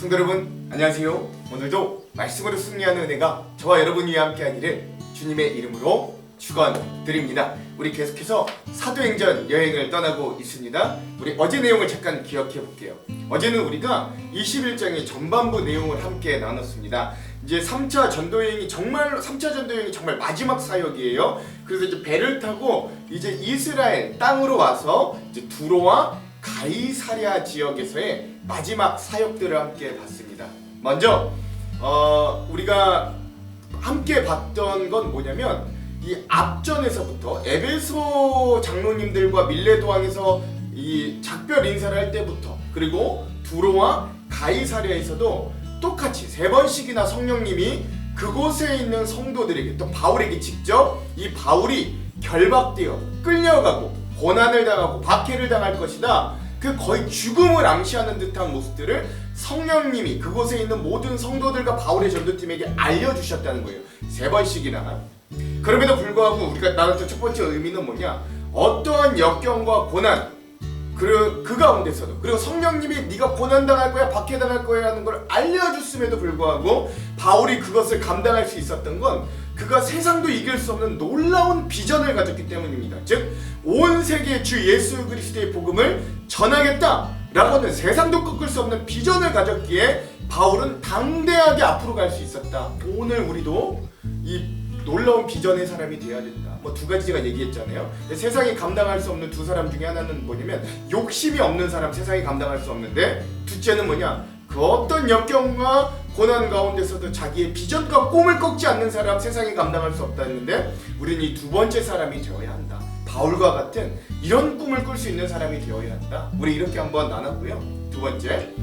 성도 여러분 안녕하세요. 오늘도 말씀으로 승리하는 은혜가 저와 여러분 위에 함께하기를 주님의 이름으로 축원드립니다. 우리 계속해서 사도행전 여행을 떠나고 있습니다. 우리 어제 내용을 잠깐 기억해 볼게요. 어제는 우리가 21장의 전반부 내용을 함께 나눴습니다. 이제 3차 전도여행이 정말 마지막 사역이에요. 그래서 이제 배를 타고 이제 이스라엘 땅으로 와서 이제 두로와 가이사랴 지역에서의 마지막 사역들을 함께 봤습니다. 먼저 우리가 함께 봤던 건 뭐냐면 이 앞전에서부터 에베소 장로님들과 밀레도 왕에서 이 작별 인사를 할 때부터, 그리고 두로와 가이사랴에서도 똑같이 3번씩이나 성령님이 그곳에 있는 성도들에게, 또 바울에게 직접 이 바울이 결박되어 끌려가고 고난을 당하고 박해를 당할 것이다, 그 거의 죽음을 암시하는 듯한 모습들을 성령님이 그곳에 있는 모든 성도들과 바울의 전도팀에게 알려주셨다는 거예요. 3번씩이나. 그럼에도 불구하고 우리가 나눴던 첫 번째 의미는 뭐냐, 어떠한 역경과 고난 그 가운데서도, 그리고 성령님이 네가 고난당할 거야, 박해당할 거야 하는 걸 알려줬음에도 불구하고 바울이 그것을 감당할 수 있었던 건 그가 세상도 이길 수 없는 놀라운 비전을 가졌기 때문입니다. 즉 온 세계에 주 예수 그리스도의 복음을 전하겠다라고 하는 세상도 꺾을 수 없는 비전을 가졌기에 바울은 당대하게 앞으로 갈 수 있었다. 오늘 우리도 이 놀라운 비전의 사람이 되어야 된다. 뭐 2가지 제가 얘기했잖아요. 세상이 감당할 수 없는 2사람 중에 하나는 뭐냐면 욕심이 없는 사람, 세상이 감당할 수 없는데, 둘째는 뭐냐, 그 어떤 역경과 고난 가운데서도 자기의 비전과 꿈을 꺾지 않는 사람, 세상이 감당할 수 없다 했는데, 우리는 이 2번째 사람이 되어야 한다. 바울과 같은 이런 꿈을 꿀 수 있는 사람이 되어야 한다. 우리 이렇게 한번 나눴고요. 2번째,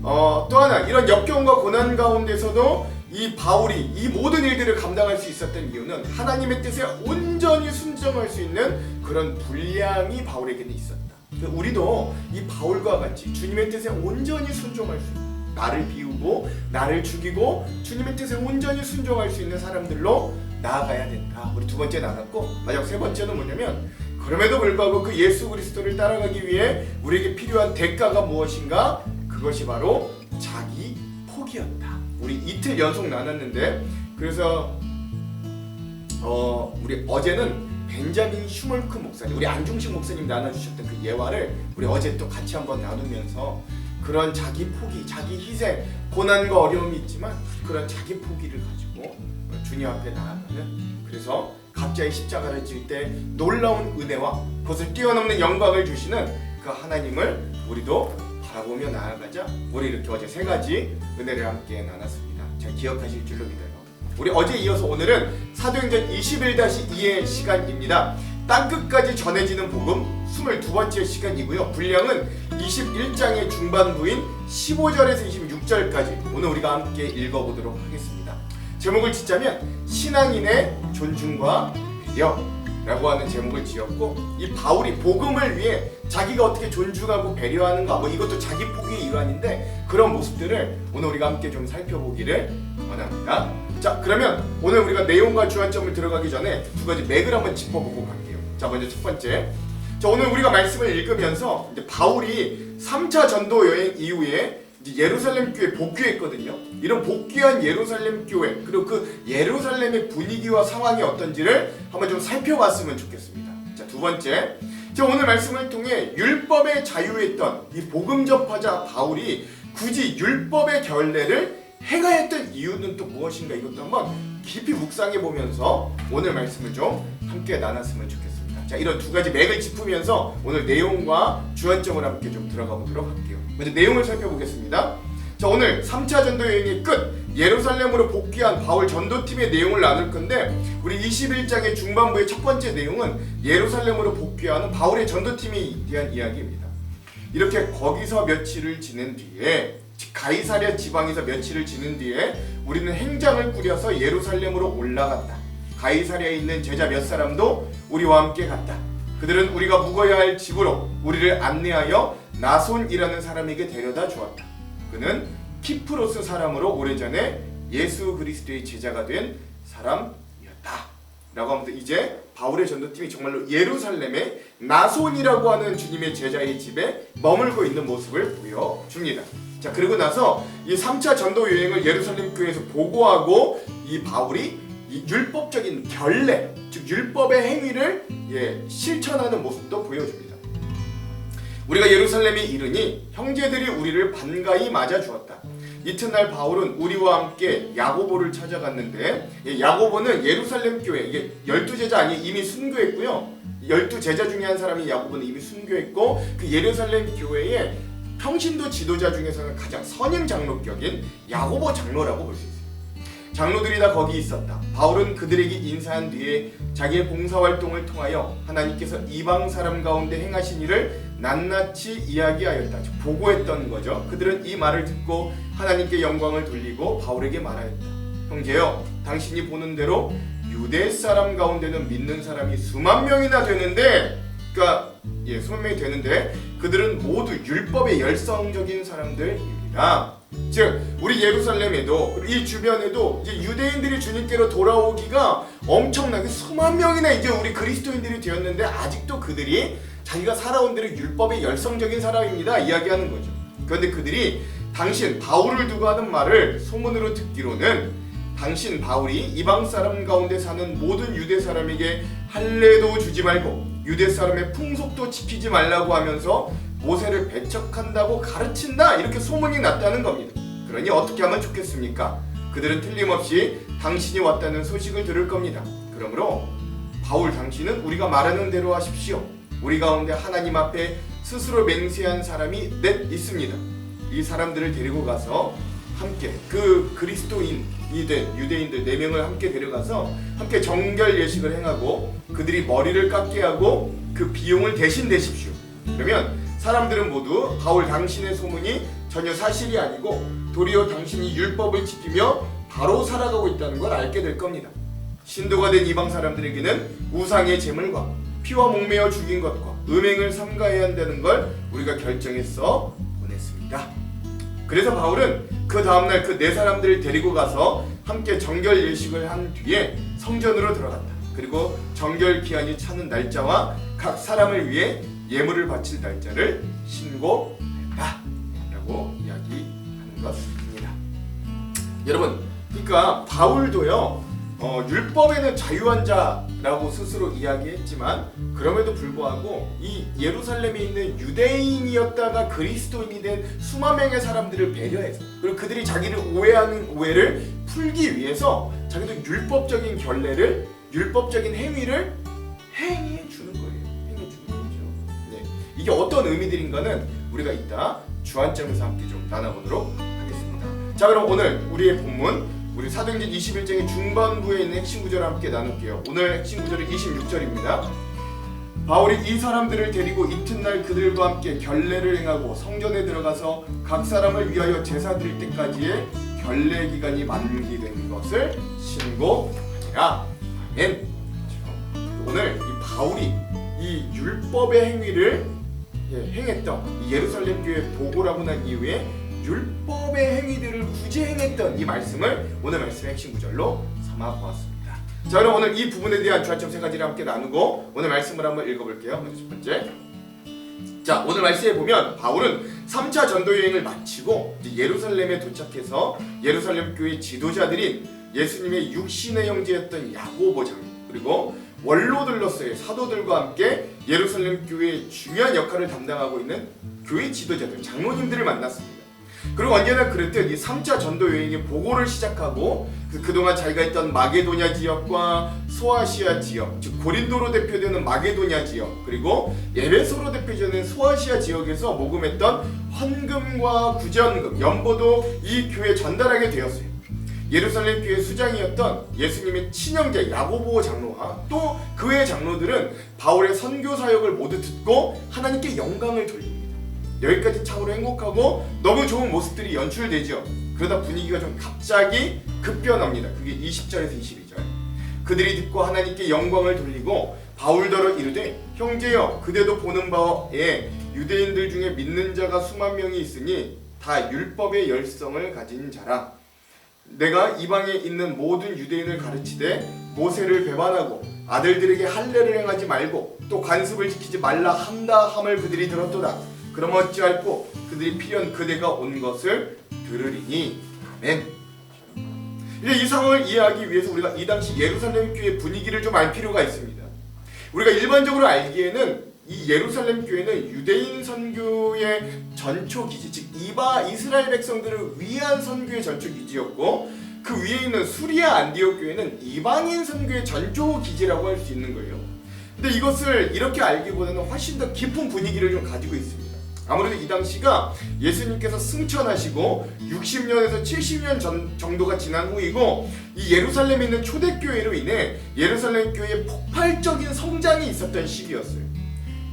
또 하나, 이런 역경과 고난 가운데서도 이 바울이 이 모든 일들을 감당할 수 있었던 이유는 하나님의 뜻에 온전히 순종할 수 있는 그런 분량이 바울에게는 있었다. 우리도 이 바울과 같이 주님의 뜻에 온전히 순종할 수 있는, 나를 비우고 나를 죽이고 주님의 뜻에 온전히 순종할 수 있는 사람들로 나아가야 된다. 우리 2번째 나눴고, 마지막 3번째는 뭐냐면, 그럼에도 불구하고 그 예수 그리스도를 따라가기 위해 우리에게 필요한 대가가 무엇인가? 그것이 바로 자기 포기였다. 우리 이틀 연속 나눴는데, 그래서 우리 어제는 벤자민 슈멀크 목사님, 우리 안중식 목사님 나눠주셨던 그 예화를 우리 어제 또 같이 한번 나누면서 그런 자기 포기, 자기 희생, 고난과 어려움이 있지만 그런 자기 포기를 가지고 주님 앞에 나아가는, 그래서 각자의 십자가를 질 때 놀라운 은혜와 그것을 뛰어넘는 영광을 주시는 그 하나님을 우리도 바라보며 나아가자. 우리 이렇게 어제 3가지 은혜를 함께 나눴습니다. 잘 기억하실 줄로 믿어요. 우리 어제 이어서 오늘은 사도행전 21-2의 시간입니다. 땅끝까지 전해지는 복음 22번째 시간이고요. 분량은 21장의 중반부인 15절에서 26절까지 오늘 우리가 함께 읽어보도록 하겠습니다. 제목을 짓자면 신앙인의 존중과 배려라고 하는 제목을 지었고, 이 바울이 복음을 위해 자기가 어떻게 존중하고 배려하는가, 뭐 이것도 자기 포기의 일환인데, 그런 모습들을 오늘 우리가 함께 좀 살펴보기를 원합니다. 자, 그러면 오늘 우리가 내용과 주안점을 들어가기 전에 2가지 맥을 한번 짚어보고 갈게요. 자, 먼저 첫 번째, 자, 오늘 우리가 말씀을 읽으면서 이제 바울이 3차 전도 여행 이후에 이제 예루살렘 교회 복귀했거든요. 이런 복귀한 예루살렘 교회, 그리고 그 예루살렘의 분위기와 상황이 어떤지를 한번 좀 살펴봤으면 좋겠습니다. 자, 2번째, 자, 오늘 말씀을 통해 율법에 자유했던 이 복음 전파자 바울이 굳이 율법의 결례를 행하야 했던 이유는 또 무엇인가, 이것도 한번 깊이 묵상해 보면서 오늘 말씀을 좀 함께 나눴으면 좋겠습니다. 자, 이런 2가지 맥을 짚으면서 오늘 내용과 주안점을 함께 좀 들어가 보도록 할게요. 먼저 내용을 살펴보겠습니다. 자, 오늘 3차 전도 여행의 끝, 예루살렘으로 복귀한 바울 전도팀의 내용을 나눌 건데, 우리 21장의 중반부의 첫 번째 내용은 예루살렘으로 복귀하는 바울의 전도팀에 대한 이야기입니다. 이렇게 거기서 며칠을 지낸 뒤에, 가이사랴 지방에서 며칠을 지낸 뒤에 우리는 행장을 꾸려서 예루살렘으로 올라갔다. 가이사랴에 있는 제자 몇 사람도 우리와 함께 갔다. 그들은 우리가 묵어야 할 집으로 우리를 안내하여 나손이라는 사람에게 데려다 주었다. 그는 키프로스 사람으로 오래전에 예수 그리스도의 제자가 된 사람이었다. 라고 하면서 이제 바울의 전도팀이 정말로 예루살렘의 나손이라고 하는 주님의 제자의 집에 머물고 있는 모습을 보여줍니다. 자, 그리고 나서 이 3차 전도 여행을 예루살렘 교회에서 보고하고 이 바울이 이 율법적인 결례, 즉 율법의 행위를 실천하는 모습도 보여줍니다. 우리가 예루살렘에 이르니 형제들이 우리를 반가이 맞아 주었다. 이튿날 바울은 우리와 함께 야고보를 찾아갔는데, 야고보는 예루살렘 교회, 이게 12제자 아니 이미 순교했고요. 12제자 중에 한 사람이 야고보는 이미 순교했고, 그 예루살렘 교회의 평신도 지도자 중에서는 가장 선임 장로격인 야고보 장로라고 볼 수 있어요. 장로들이 다 거기 있었다. 바울은 그들에게 인사한 뒤에 자기의 봉사활동을 통하여 하나님께서 이방 사람 가운데 행하신 일을 낱낱이 이야기하였다. 보고했던 거죠. 그들은 이 말을 듣고 하나님께 영광을 돌리고 바울에게 말하였다. 형제여, 당신이 보는 대로 유대 사람 가운데는 믿는 사람이 수만 명이나 되는데, 수만 명이 되는데 그들은 모두 율법의 열성적인 사람들입니다. 즉 우리 예루살렘에도 이 주변에도 이제 유대인들이 주님께로 돌아오기가 엄청나게 수만 명이나 이제 우리 그리스도인들이 되었는데 아직도 그들이 자기가 살아온 대로 율법의 열성적인 사람입니다 이야기하는 거죠. 그런데 그들이 당신 바울을 두고 하는 말을 소문으로 듣기로는 당신 바울이 이방 사람 가운데 사는 모든 유대 사람에게 할례도 주지 말고 유대 사람의 풍속도 지키지 말라고 하면서 모세를 배척한다고 가르친다, 이렇게 소문이 났다는 겁니다. 그러니 어떻게 하면 좋겠습니까? 그들은 틀림없이 당신이 왔다는 소식을 들을 겁니다. 그러므로 바울, 당신은 우리가 말하는 대로 하십시오. 우리 가운데 하나님 앞에 스스로 맹세한 사람이 넷 있습니다. 이 사람들을 데리고 가서 함께 그 그리스도인이 된 유대인들 4명을 함께 데려가서 함께 정결 예식을 행하고 그들이 머리를 깎게 하고 그 비용을 대신 내십시오. 그러면 사람들은 모두 바울 당신의 소문이 전혀 사실이 아니고 도리어 당신이 율법을 지키며 바로 살아가고 있다는 걸 알게 될 겁니다. 신도가 된 이방 사람들에게는 우상의 제물과 피와 목매어 죽인 것과 음행을 삼가해야 한다는 걸 우리가 결정해서 보냈습니다. 그래서 바울은 그 다음날 그 4사람들을 데리고 가서 함께 정결 예식을 한 뒤에 성전으로 들어갔다. 그리고 정결 기한이 차는 날짜와 각 사람을 위해 예물을 바칠 날짜를 신고했다 라고 이야기하는 것입니다. 여러분, 그러니까 바울도요 율법에는 자유한 자라고 스스로 이야기했지만 그럼에도 불구하고 이 예루살렘에 있는 유대인이었다가 그리스도인이 된 수만 명의 사람들을 배려해서, 그리고 그들이 자기를 오해하는 오해를 풀기 위해서 자기도 율법적인 결례를, 율법적인 행위를 행해 주는 거예요. 이게 어떤 의미들인가는 우리가 이따 주안점에서 함께 좀 나눠보도록 하겠습니다. 자, 그럼 오늘 우리의 본문, 우리 사도행전 21장의 중반부에 있는 핵심 구절을 함께 나눌게요. 오늘 핵심 구절은 26절입니다. 바울이 이 사람들을 데리고 이튿날 그들과 함께 결례를 행하고 성전에 들어가서 각 사람을 위하여 제사 드릴 때까지의 결례 기간이 만기된 것을 신고하니라. 아멘. 오늘 이 바울이 이 율법의 행위를 행했던 이 예루살렘 교회 보고라고 난 이후에 율법의 행위들을 굳이 행했던 이 말씀을 오늘 말씀의 핵심 구절로 삼아 보았습니다. 자, 그럼 오늘 이 부분에 대한 주안점 3가지를 함께 나누고 오늘 말씀을 한번 읽어볼게요. 먼저 첫 번째, 자, 오늘 말씀에 보면 바울은 3차 전도 여행을 마치고 예루살렘에 도착해서 예루살렘 교회 지도자들인 예수님의 육신의 형제였던 야고보 장로, 그리고 원로들로서의 사도들과 함께 예루살렘 교회의 중요한 역할을 담당하고 있는 교회 지도자들, 장로님들을 만났습니다. 그리고 언제나 그랬듯 이 3차 전도 여행의 보고를 시작하고 그동안 자기가 있던 마게도냐 지역과 소아시아 지역, 즉 고린도로 대표되는 마게도냐 지역, 그리고 에베소로 대표되는 소아시아 지역에서 모금했던 헌금과 구제헌금, 연보도 이 교회에 전달하게 되었어요. 예루살렘 교회 수장이었던 예수님의 친형제 야고보 장로와 또 그 외의 장로들은 바울의 선교 사역을 모두 듣고 하나님께 영광을 돌립니다. 여기까지 참으로 행복하고 너무 좋은 모습들이 연출되죠. 그러다 분위기가 좀 갑자기 급변합니다. 그게 20절에서 22절. 그들이 듣고 하나님께 영광을 돌리고 바울더러 이르되, 형제여, 그대도 보는 바에 유대인들 중에 믿는 자가 수만 명이 있으니 다 율법의 열성을 가진 자라. 내가 이방에 있는 모든 유대인을 가르치되 모세를 배반하고 아들들에게 할례를 행하지 말고 또 관습을 지키지 말라 한다 함을 그들이 들었도다. 그럼 어찌할꼬 그들이 필연 그대가 온 것을 들으리니. 아멘. 이제 이 상황을 이해하기 위해서 우리가 이 당시 예루살렘 교회 분위기를 좀 알 필요가 있습니다. 우리가 일반적으로 알기에는 이 예루살렘 교회는 유대인 선교의 전초 기지, 즉 이스라엘 백성들을 위한 선교의 전초 기지였고, 그 위에 있는 수리아 안디옥 교회는 이방인 선교의 전초 기지라고 할 수 있는 거예요. 근데 이것을 이렇게 알기보다는 훨씬 더 깊은 분위기를 좀 가지고 있습니다. 아무래도 이 당시가 예수님께서 승천하시고 60년에서 70년 정도가 지난 후이고, 이 예루살렘에 있는 초대교회로 인해 예루살렘 교회의 폭발적인 성장이 있었던 시기였어요.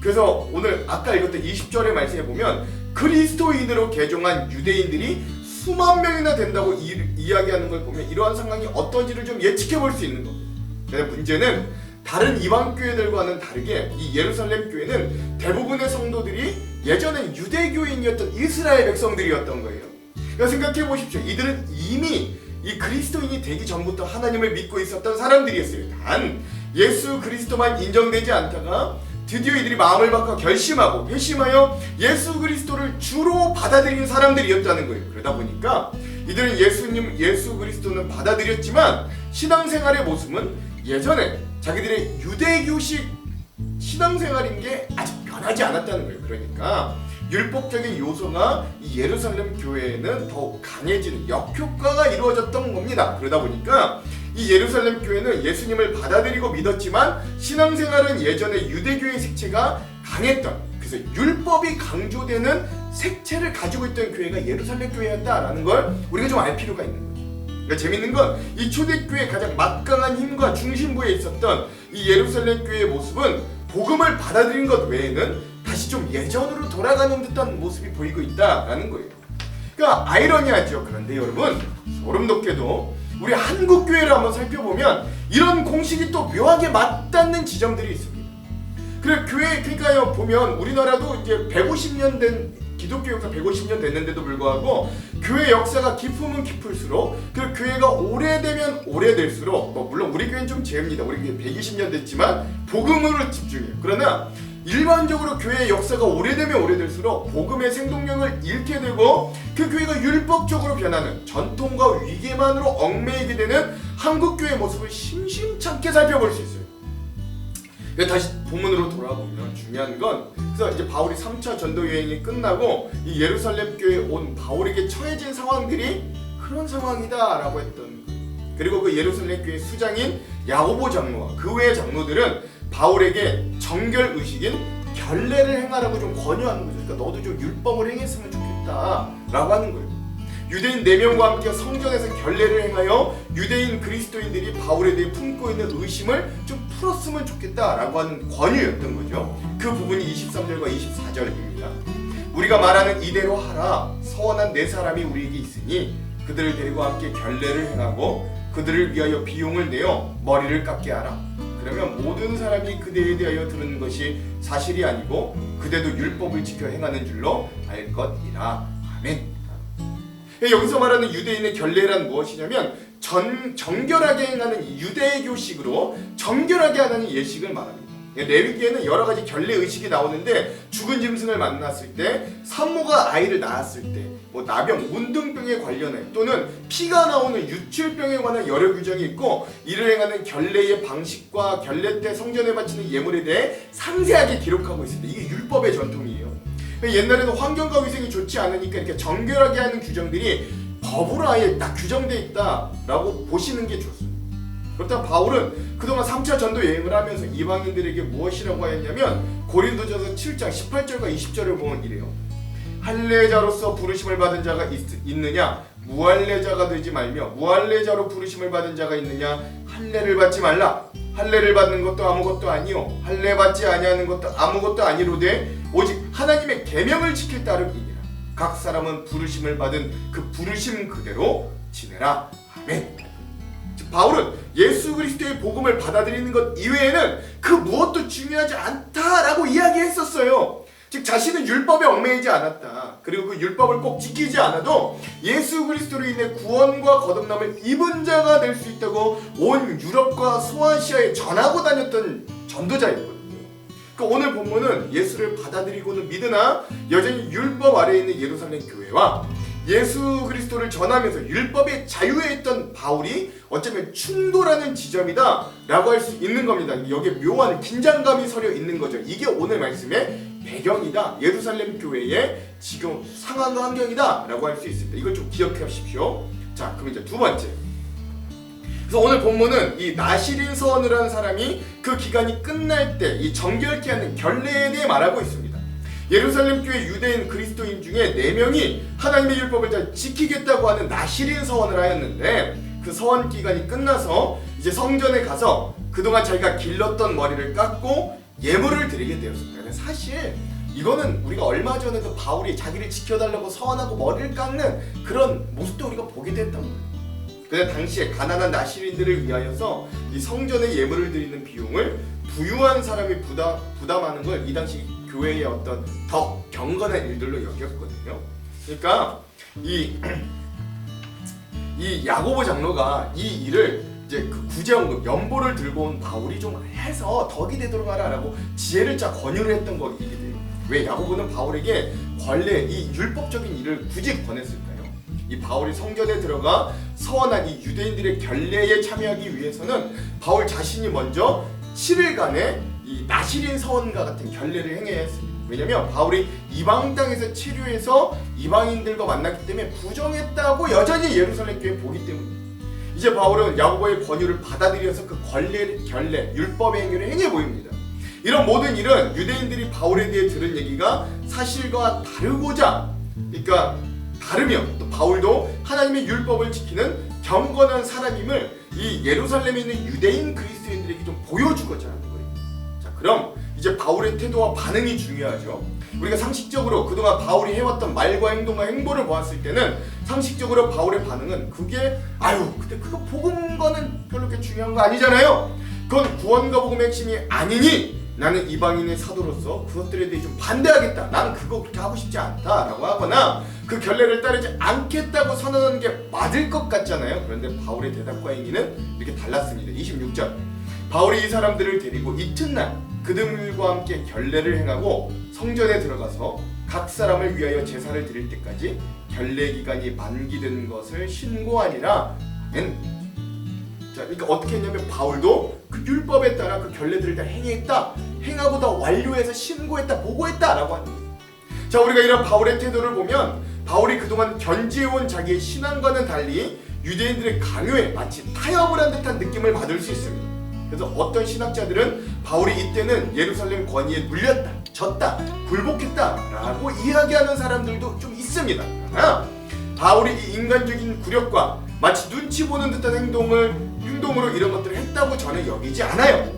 그래서 오늘 아까 읽었던 20절의 말씀에 보면 그리스도인으로 개종한 유대인들이 수만 명이나 된다고 이야기하는 걸 보면 이러한 상황이 어떤지를 좀 예측해 볼 수 있는 겁니다. 그런데 문제는 다른 이방 교회들과는 다르게 이 예루살렘 교회는 대부분의 성도들이 예전엔 유대교인이었던 이스라엘 백성들이었던 거예요. 그러니까 생각해 보십시오. 이들은 이미 이 그리스도인이 되기 전부터 하나님을 믿고 있었던 사람들이었어요. 단 예수 그리스도만 인정되지 않다가 드디어 이들이 마음을 바꿔 결심하고 회심하여 예수 그리스도를 주로 받아들인 사람들이었다는 거예요. 그러다 보니까 이들은 예수 그리스도는 받아들였지만 신앙생활의 모습은 예전에 자기들의 유대교식 신앙생활인 게 아직 변하지 않았다는 거예요. 그러니까 율법적인 요소가 이 예루살렘 교회에는 더욱 강해지는 역효과가 이루어졌던 겁니다. 그러다 보니까 이 예루살렘 교회는 예수님을 받아들이고 믿었지만 신앙생활은 예전에 유대교의 색채가 강했던, 그래서 율법이 강조되는 색채를 가지고 있던 교회가 예루살렘 교회였다라는 걸 우리가 좀 알 필요가 있는 거죠. 그러니까 재밌는 건 이 초대교회의 가장 막강한 힘과 중심부에 있었던 이 예루살렘 교회의 모습은 복음을 받아들인 것 외에는 다시 좀 예전으로 돌아가는 듯한 모습이 보이고 있다라는 거예요. 그러니까 아이러니하죠. 그런데 여러분, 소름 돋게도 우리 한국 교회를 한번 살펴보면 이런 공식이 또 묘하게 맞닿는 지점들이 있습니다. 그래 그러니까요, 보면 우리나라도 이제 150년 된 기독교 역사 150년 됐는데도 불구하고 교회 역사가 깊으면 깊을수록, 그 교회가 오래되면 오래될수록, 물론 우리 교회는 좀 제입니다. 우리 교회 120년 됐지만 복음으로 집중해요. 그러나 일반적으로 교회의 역사가 오래되면 오래될수록 복음의 생동력을 잃게 되고 그 교회가 율법적으로 변하는, 전통과 위계만으로 얽매이게 되는 한국 교회의 모습을 심심찮게 살펴볼 수 있어요. 다시 본문으로 돌아보면 중요한 건, 그래서 이제 바울이 3차 전도 여행이 끝나고 이 예루살렘 교회에 온 바울에게 처해진 상황들이 그런 상황이다라고 했던 거예요. 그리고 그 예루살렘 교회 수장인 야고보 장로와 그 외의 장로들은 바울에게 정결 의식인 결례를 행하라고 좀 권유하는 거죠. 그러니까 너도 좀 율법을 행했으면 좋겠다라고 하는 거예요. 유대인 4명과 함께 성전에서 결례를 행하여 유대인 그리스도인들이 바울에 대해 품고 있는 의심을 좀 풀었으면 좋겠다라고 하는 권유였던 거죠. 그 부분이 23절과 24절입니다. 우리가 말하는 이대로 하라. 서원한 4사람이 우리에게 있으니 그들을 데리고 함께 결례를 행하고 그들을 위하여 비용을 내어 머리를 깎게 하라. 그러면 모든 사람이 그대에 대하여 들은 것이 사실이 아니고 그대도 율법을 지켜 행하는 줄로 알 것이라. 아멘. 여기서 말하는 유대인의 결례란 무엇이냐면 정결하게 행하는 유대교식으로 정결하게 하는 예식을 말합니다. 레위기에는 여러 가지 결례 의식이 나오는데, 죽은 짐승을 만났을 때, 산모가 아이를 낳았을 때, 나병, 문둥병에 관련해 또는 피가 나오는 유출병에 관한 여러 규정이 있고, 이를 행하는 결례의 방식과 결례 때 성전에 바치는 예물에 대해 상세하게 기록하고 있습니다. 이게 율법의 전통이에요. 옛날에는 환경과 위생이 좋지 않으니까 이렇게 정결하게 하는 규정들이 법으로 아예 딱 규정되어 있다라고 보시는 게 좋습니다. 그렇다면 바울은 그동안 3차 전도 여행을 하면서 이방인들에게 무엇이라고 하였냐면, 고린도전서 7장 18절과 20절을 보면 이래요. 할례자로서 부르심을 받은 자가 있느냐? 무할례자가 되지 말며, 무할례자로 부르심을 받은 자가 있느냐? 할례를 받지 말라. 할례를 받는 것도 아무것도 아니요 할례 받지 아니하는 것도 아무것도 아니로되 오직 하나님의 계명을 지킬 따름이니라. 각 사람은 부르심을 받은 그 부르심 그대로 지내라. 아멘. 즉 바울은 예수 그리스도의 복음을 받아들이는 것 이외에는 그 무엇도 중요하지 않다라고 이야기했었어요. 즉 자신은 율법에 얽매이지 않았다. 그리고 그 율법을 꼭 지키지 않아도 예수 그리스도로 인해 구원과 거듭남을 입은 자가 될 수 있다고 온 유럽과 소아시아에 전하고 다녔던 전도자였거든요. 그러니까 오늘 본문은 예수를 받아들이고는 믿으나 여전히 율법 아래에 있는 예루살렘 교회와 예수 그리스도를 전하면서 율법의 자유에 있던 바울이 어쩌면 충돌하는 지점이다 라고 할 수 있는 겁니다. 여기에 묘한 긴장감이 서려 있는 거죠. 이게 오늘 말씀의 배경이다. 예루살렘 교회의 지금 상황과 환경이다 라고 할 수 있습니다. 이걸 좀 기억하십시오. 자, 그럼 이제 두 번째, 그래서 오늘 본문은 이 나시린 서원을 한 사람이 그 기간이 끝날 때 이 정결케 하는 결례에 대해 말하고 있습니다. 예루살렘 교회 유대인 그리스도인 중에 4명이 하나님의 율법을 잘 지키겠다고 하는 나시린 서원을 하였는데 그 서원 기간이 끝나서 이제 성전에 가서 그동안 자기가 길렀던 머리를 깎고 예물을 드리게 되었습니다. 근데 사실 이거는 우리가 얼마 전에도 바울이 자기를 지켜달라고 서원하고 머리를 깎는 그런 모습도 우리가 보게 됐던 거예요. 근데 당시에 가난한 나시린들을 위하여서 이 성전에 예물을 드리는 비용을 부유한 사람이 부담하는 걸 이 당시 교회의 어떤 더 경건한 일들로 여겼거든요. 그러니까 이 야고보 장로가 이 일을 이제 그 구제원금 연보를 들고 온 바울이 좀 해서 덕이 되도록 하라라고 지혜를 짜 권유를 했던 거이기 때문에 왜 야고보는 바울에게 권례 이 율법적인 일을 굳이 권했을까요? 이 바울이 성전에 들어가 서원한 이 유대인들의 결례에 참여하기 위해서는 바울 자신이 먼저 7일간의 이 나시린 서원과 같은 결례를 행해야 했습니다. 왜냐면 바울이 이방 땅에서 치료해서 이방인들과 만났기 때문에 부정했다고 여전히 예루살렘 교회에 보기 때문입니다. 이제 바울은 야고보의 권유를 받아들여서 그 결례, 율법의 행위를 행해 보입니다. 이런 모든 일은 유대인들이 바울에 대해 들은 얘기가 사실과 다르고자, 그러니까 다르며 또 바울도 하나님의 율법을 지키는 경건한 사람임을 이 예루살렘에 있는 유대인 그리스도인들에게 좀 보여주고자 하는 거예요. 자, 그럼 이제 바울의 태도와 반응이 중요하죠. 우리가 상식적으로 그동안 바울이 해왔던 말과 행동과 행보를 보았을 때는 상식적으로 바울의 반응은 그게 근데 그거 복음 거는 별로 그렇게 중요한 거 아니잖아요. 그건 구원과 복음의 핵심이 아니니 나는 이방인의 사도로서 그것들에 대해 좀 반대하겠다. 나는 그거 그렇게 하고 싶지 않다라고 하거나 그 결례를 따르지 않겠다고 선언하는 게 맞을 것 같잖아요. 그런데 바울의 대답과 행위는 이렇게 달랐습니다. 26절 바울이 이 사람들을 데리고 이튿날 그들과 함께 결례를 행하고 성전에 들어가서 각 사람을 위하여 제사를 드릴 때까지 결례 기간이 만기된 것을 신고하니라. 자, 그러니까 어떻게 했냐면 바울도 그 율법에 따라 그 결례들을 다 행하고 다 완료해서 신고했다, 보고했다라고 하는 거예요. 자, 우리가 이런 바울의 태도를 보면 바울이 그동안 견지해온 자기의 신앙과는 달리 유대인들의 강요에 마치 타협을 한 듯한 느낌을 받을 수 있습니다. 그래서 어떤 신학자들은 바울이 이때는 예루살렘 권위에 눌렸다, 졌다, 굴복했다라고 이야기하는 사람들도 좀 있습니다. 바울이 이 인간적인 굴욕과 마치 눈치 보는 듯한 행동으로 이런 것들을 했다고 저는 여기지 않아요.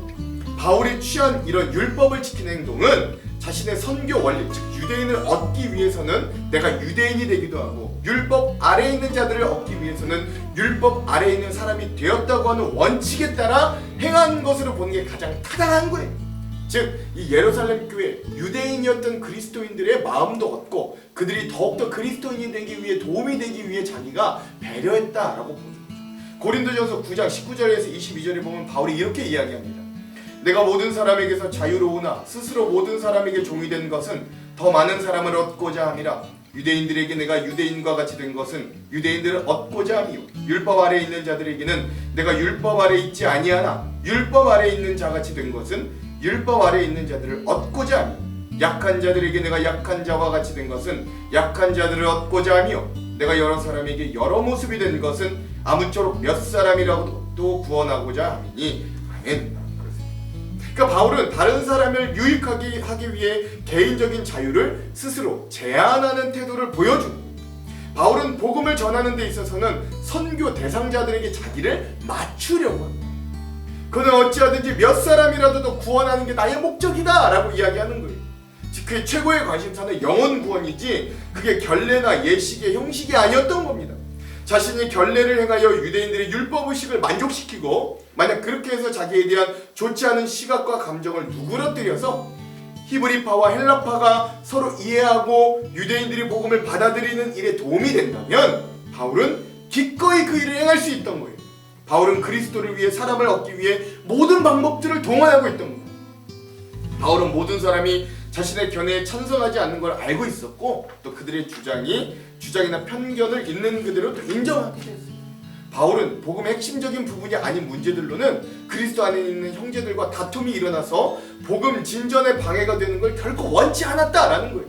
바울이 취한 이런 율법을 지키는 행동은 자신의 선교 원리, 즉 유대인을 얻기 위해서는 내가 유대인이 되기도 하고 율법 아래에 있는 자들을 얻기 위해서는 율법 아래에 있는 사람이 되었다고 하는 원칙에 따라 행한 것으로 보는 게 가장 타당한 거예요. 즉 이 예루살렘 교회 유대인이었던 그리스도인들의 마음도 얻고 그들이 더욱더 그리스도인이 되기 위해 도움이 되기 위해 자기가 배려했다라고 보는 거죠. 고린도전서 9장 19절에서 22절에 보면 바울이 이렇게 이야기합니다. 내가 모든 사람에게서 자유로우나 스스로 모든 사람에게 종이 된 것은 더 많은 사람을 얻고자 함이라. 유대인들에게 내가 유대인과 같이 된 것은 유대인들을 얻고자 함이요 율법 아래에 있는 자들에게는 내가 율법 아래에 있지 아니하나 율법 아래에 있는 자같이 된 것은 율법 아래에 있는 자들을 얻고자 함이요 약한 자들에게 내가 약한 자와 같이 된 것은 약한 자들을 얻고자 함이요 내가 여러 사람에게 여러 모습이 된 것은 아무쪼록 몇 사람이라도 구원하고자 함이니. 아멘. 그러니까 바울은 다른 사람을 유익하게 하기 위해 개인적인 자유를 스스로 제한하는 태도를 보여줍니다. 바울은 복음을 전하는 데 있어서는 선교 대상자들에게 자기를 맞추려고 합니다. 그는 어찌하든지 몇 사람이라도 더 구원하는 게 나의 목적이다 라고 이야기하는 거예요. 즉 그의 최고의 관심사는 영혼 구원이지 그게 결례나 예식의 형식이 아니었던 겁니다. 자신이 결례를 행하여 유대인들의 율법의식을 만족시키고 만약 그렇게 해서 자기에 대한 좋지 않은 시각과 감정을 누그러뜨려서 히브리파와 헬라파가 서로 이해하고 유대인들이 복음을 받아들이는 일에 도움이 된다면 바울은 기꺼이 그 일을 행할 수 있던 거예요. 바울은 그리스도를 위해 사람을 얻기 위해 모든 방법들을 동원하고 있던 거예요. 바울은 모든 사람이 자신의 견해에 찬성하지 않는 걸 알고 있었고 또 그들의 주장이나 편견을 있는 그대로 또 인정하기도 했어요. 바울은 복음의 핵심적인 부분이 아닌 문제들로는 그리스도 안에 있는 형제들과 다툼이 일어나서 복음 진전에 방해가 되는 걸 결코 원치 않았다라는 거예요.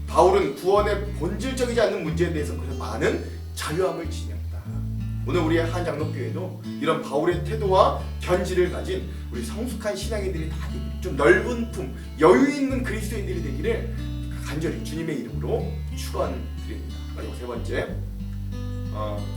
바울은 구원의 본질적이지 않는 문제에 대해서 그래서 많은 자유함을 지녔다. 오늘 우리의 한 장로교회도 이런 바울의 태도와 견지를 가진 우리 성숙한 신앙인들이 다 되기를, 좀 넓은 품, 여유 있는 그리스도인들이 되기를 간절히 주님의 이름으로 축원드립니다. 마지막 세 번째,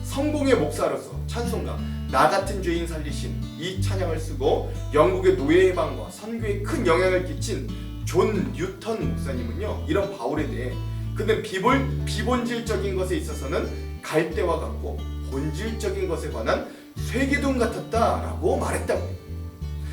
성공의 목사로서 찬송가 나 같은 죄인 살리신 이 찬양을 쓰고 영국의 노예 해방과 선교에 큰 영향을 끼친 존 뉴턴 목사님은요, 이런 바울에 대해 그는 비본질적인 것에 있어서는 갈대와 같고 본질적인 것에 관한 쇠기둥 같았다라고 말했다고 해요.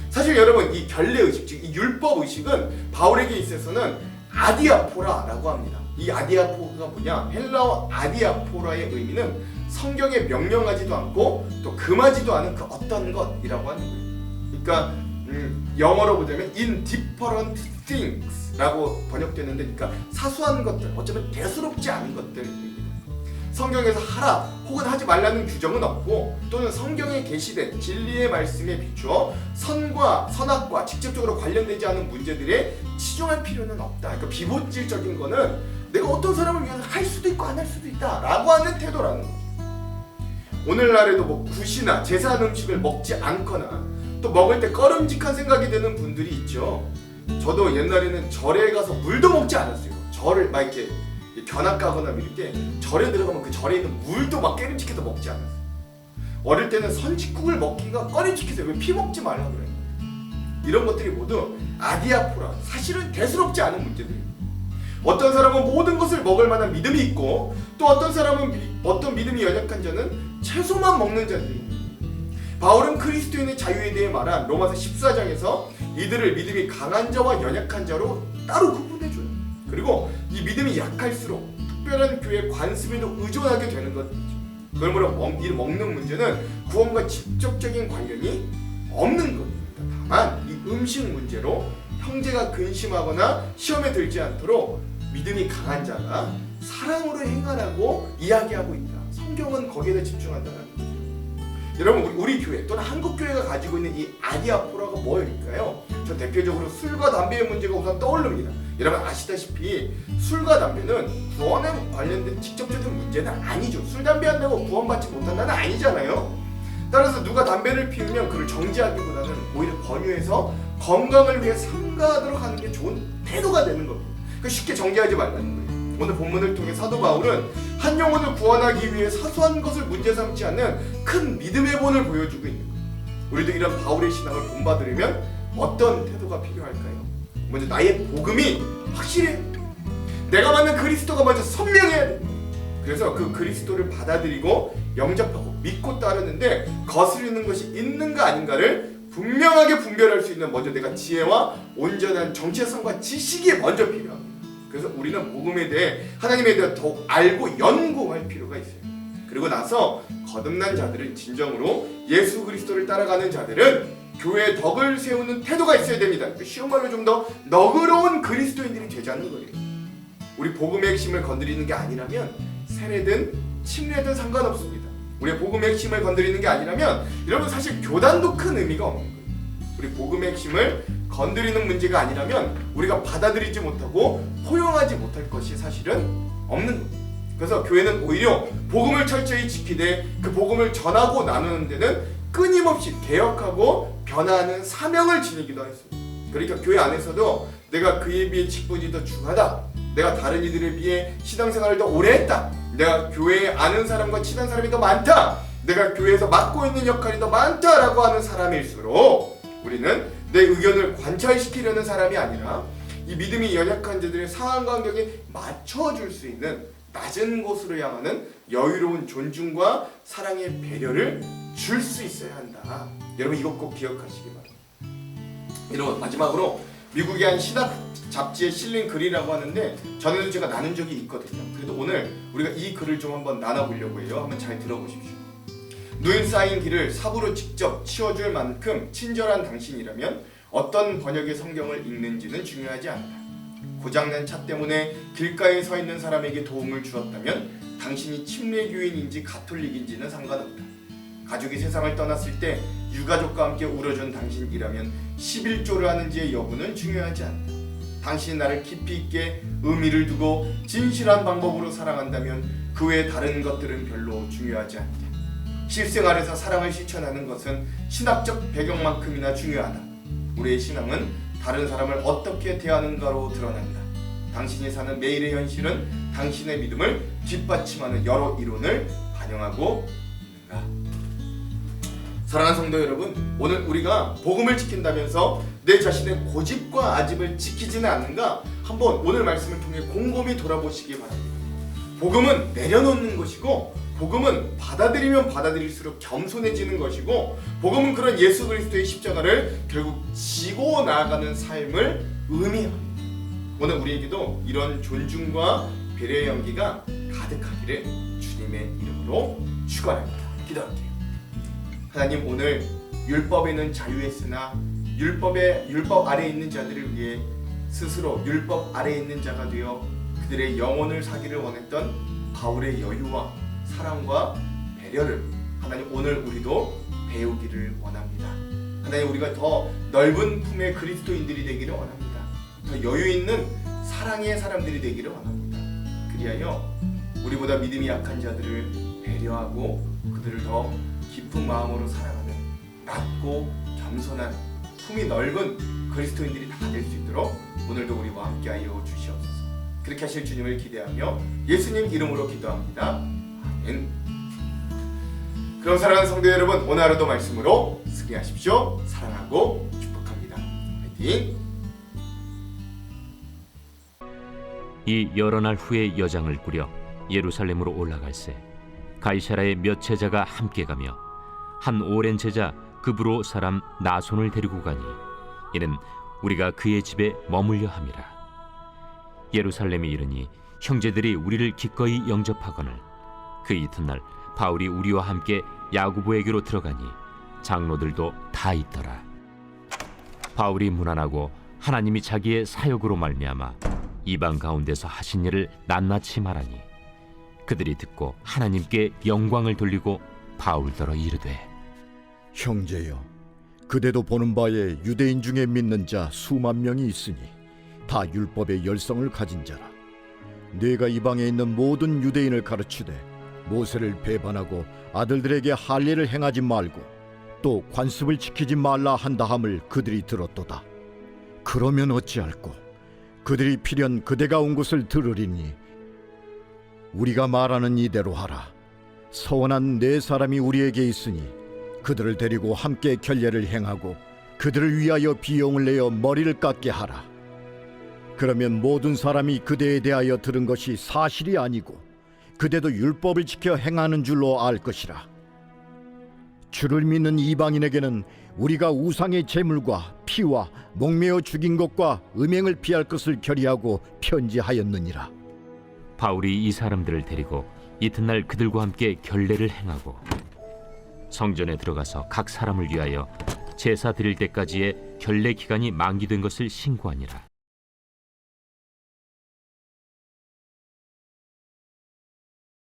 사실 여러분, 이 결례의식, 즉 이 율법의식은 바울에게 있어서는 아디아포라라고 합니다. 이 아디아포가 뭐냐? 헬라어 아디아포라의 의미는 성경에 명령하지도 않고 또 금하지도 않은 그 어떤 것이라고 하는 거예요. 그러니까 영어로 보자면 indifferent things라고 번역되는데, 그러니까 사소한 것들, 어쩌면 대수롭지 않은 것들입니다. 성경에서 하라 혹은 하지 말라는 규정은 없고 또는 성경에 게시된 진리의 말씀에 비추어 선악과 직접적으로 관련되지 않은 문제들에 치중할 필요는 없다. 그러니까 비본질적인 거는 내가 어떤 사람을 위해서 할 수도 있고 안 할 수도 있다 라고 하는 태도라는 거죠. 오늘날에도 뭐 굿이나 제사한 음식을 먹지 않거나 또 먹을 때 꺼름직한 생각이 드는 분들이 있죠. 저도 옛날에는 절에 가서 물도 먹지 않았어요. 절을 막 이렇게 견학 가거나 이럴 때 절에 들어가면 그 절에 있는 물도 막 깨름직해서 먹지 않았어요. 어릴 때는 선짓국을 먹기가 꺼림직해서 왜 피 먹지 말라 그래요. 이런 것들이 모두 아디아포라, 사실은 대수롭지 않은 문제들이에요. 어떤 사람은 모든 것을 먹을 만한 믿음이 있고 또 어떤 사람은 어떤 믿음이 연약한 자는 채소만 먹는 자들입니다. 바울은 그리스도인의 자유에 대해 말한 로마서 14장에서 이들을 믿음이 강한 자와 연약한 자로 따로 구분해줘요. 그리고 이 믿음이 약할수록 특별한 교회 관습에도 의존하게 되는 것이죠. 그러므로 먹는 문제는 구원과 직접적인 관련이 없는 겁니다. 다만 이 음식 문제로 형제가 근심하거나 시험에 들지 않도록 믿음이 강한 자가 사랑으로 행하라고 이야기하고 있다. 성경은 거기에다 집중한다는 거죠. 여러분, 우리 교회 또는 한국 교회가 가지고 있는 이 아디아포라가 뭐일까요? 저 대표적으로 술과 담배의 문제가 우선 떠오릅니다. 여러분 아시다시피 술과 담배는 구원에 관련된 직접적인 문제는 아니죠. 술, 담배 한다고 구원받지 못한다는 아니잖아요. 따라서 누가 담배를 피우면 그를 정지하기보다는 오히려 권유해서 건강을 위해 삼가하도록 하는 게 좋은 태도가 되는 겁니다. 그러니까 쉽게 정지하지 말라는 거예요. 오늘 본문을 통해 사도 바울은 한 영혼을 구원하기 위해 사소한 것을 문제 삼지 않는 큰 믿음의 본을 보여주고 있는 거예요. 우리도 이런 바울의 신앙을 본받으려면 어떤 태도가 필요할까요? 먼저 나의 복음이 확실해. 내가 만난 그리스도가 먼저 선명해야 돼. 그래서 그 그리스도를 받아들이고 영접하고 믿고 따르는데 거스르는 것이 있는가 아닌가를 분명하게 분별할 수 있는 먼저 내가 지혜와 온전한 정체성과 지식이 먼저 필요합니다. 그래서 우리는 복음에 대해 하나님에 대해 더욱 알고 연구할 필요가 있어요. 그리고 나서 거듭난 자들은 진정으로 예수 그리스도를 따라가는 자들은 교회의 덕을 세우는 태도가 있어야 됩니다. 쉬운 말로 좀 더 너그러운 그리스도인들이 되자는 거예요. 우리 복음의 핵심을 건드리는 게 아니라면 세례든 침례든 상관없습니다. 우리의 복음의 핵심을 건드리는 게 아니라면 여러분 사실 교단도 큰 의미가 없는 거예요. 우리 복음의 핵심을 건드리는 문제가 아니라면 우리가 받아들이지 못하고 포용하지 못할 것이 사실은 없는 겁니다. 그래서 교회는 오히려 복음을 철저히 지키되 그 복음을 전하고 나누는 데는 끊임없이 개혁하고 변화하는 사명을 지니기도 했습니다. 그러니까 교회 안에서도 내가 그에 비해 직분이 더 중하다, 내가 다른 이들에 비해 신앙생활을 더 오래 했다, 내가 교회에 아는 사람과 친한 사람이 더 많다, 내가 교회에서 맡고 있는 역할이 더 많다라고 하는 사람일수록 우리는 내 의견을 관철시키려는 사람이 아니라 이 믿음이 연약한 자들의 상황 간격에 맞춰줄 수 있는 낮은 곳으로 향하는 여유로운 존중과 사랑의 배려를 줄 수 있어야 한다. 여러분 이것 꼭 기억하시기 바랍니다. 여러분 마지막으로 미국의 한 신학 잡지에 실린 글이라고 하는데 전에도 제가 나눈 적이 있거든요. 그래도 오늘 우리가 이 글을 좀 한번 나눠보려고 해요. 한번 잘 들어보십시오. 누인 쌓인 길을 삽으로 직접 치워줄 만큼 친절한 당신이라면 어떤 번역의 성경을 읽는지는 중요하지 않다. 고장난 차 때문에 길가에 서 있는 사람에게 도움을 주었다면 당신이 침례교인인지 가톨릭인지는 상관없다. 가족이 세상을 떠났을 때 유가족과 함께 울어준 당신이라면 11조를 하는지의 여부는 중요하지 않다. 당신이 나를 깊이 있게 의미를 두고 진실한 방법으로 사랑한다면 그 외 다른 것들은 별로 중요하지 않다. 실생활에서 사랑을 실천하는 것은 신학적 배경만큼이나 중요하다. 우리의 신앙은 다른 사람을 어떻게 대하는가로 드러난다. 당신이 사는 매일의 현실은 당신의 믿음을 뒷받침하는 여러 이론을 반영하고 있는가. 사랑하는 성도 여러분, 오늘 우리가 복음을 지킨다면서 내 자신의 고집과 아집을 지키지는 않는가? 한번 오늘 말씀을 통해 곰곰이 돌아보시기 바랍니다. 복음은 내려놓는 것이고, 복음은 받아들이면 받아들일수록 겸손해지는 것이고, 복음은 그런 예수 그리스도의 십자가를 결국 지고 나아가는 삶을 의미합니다. 오늘 우리에게도 이런 존중과 배려의 연기가 가득하기를 주님의 이름으로 축원합니다. 기도할게요. 하나님, 오늘 율법에는 자유했으나 율법 아래에 있는 자들을 위해 스스로 율법 아래에 있는 자가 되어 그들의 영혼을 사기를 원했던 바울의 여유와 사랑과 배려를 하나님 오늘 우리도 배우기를 원합니다. 하나님, 우리가 더 넓은 품의 그리스도인들이 되기를 원합니다. 더 여유 있는 사랑의 사람들이 되기를 원합니다. 그리하여 우리보다 믿음이 약한 자들을 배려하고 그들을 더 깊은 마음으로 사랑하는 낮고 겸손한 품이 넓은 그리스도인들이 다 될 수 있도록 오늘도 우리와 함께하여 주시옵소서. 그렇게 하실 주님을 기대하며 예수님 이름으로 기도합니다. 아멘. 그럼 사랑하는 성도 여러분, 오늘 하루도 말씀으로 승리하십시오. 사랑하고 축복합니다. 화이팅! 이 여러 날 후에 여장을 꾸려 예루살렘으로 올라갈새 가이사라의 몇 제자가 함께 가며 한 오랜 제자 그브로 사람 나손을 데리고 가니 이는 우리가 그의 집에 머물려 함이라. 예루살렘에 이르니 형제들이 우리를 기꺼이 영접하거늘 그 이튿날 바울이 우리와 함께 야고보에게로 들어가니 장로들도 다 있더라. 바울이 문안하고 하나님이 자기의 사역으로 말미암아 이방 가운데서 하신 일을 낱낱이 말하니 그들이 듣고 하나님께 영광을 돌리고 바울더러 이르되, 형제여, 그대도 보는 바에 유대인 중에 믿는 자 수만 명이 있으니 다 율법의 열성을 가진 자라. 네가 이방에 있는 모든 유대인을 가르치되 모세를 배반하고 아들들에게 할례를 행하지 말고 또 관습을 지키지 말라 한다함을 그들이 들었도다. 그러면 어찌할꼬? 그들이 필연 그대가 온 곳을 들으리니 우리가 말하는 이대로 하라. 서원한 네 사람이 우리에게 있으니 그들을 데리고 함께 결례를 행하고 그들을 위하여 비용을 내어 머리를 깎게 하라. 그러면 모든 사람이 그대에 대하여 들은 것이 사실이 아니고 그대도 율법을 지켜 행하는 줄로 알 것이라. 주를 믿는 이방인에게는 우리가 우상의 제물과 피와 목매어 죽인 것과 음행을 피할 것을 결의하고 편지하였느니라. 바울이 이 사람들을 데리고 이튿날 그들과 함께 결례를 행하고 성전에 들어가서 각 사람을 위하여 제사 드릴 때까지의 결례 기간이 만기된 것을 신고하니라.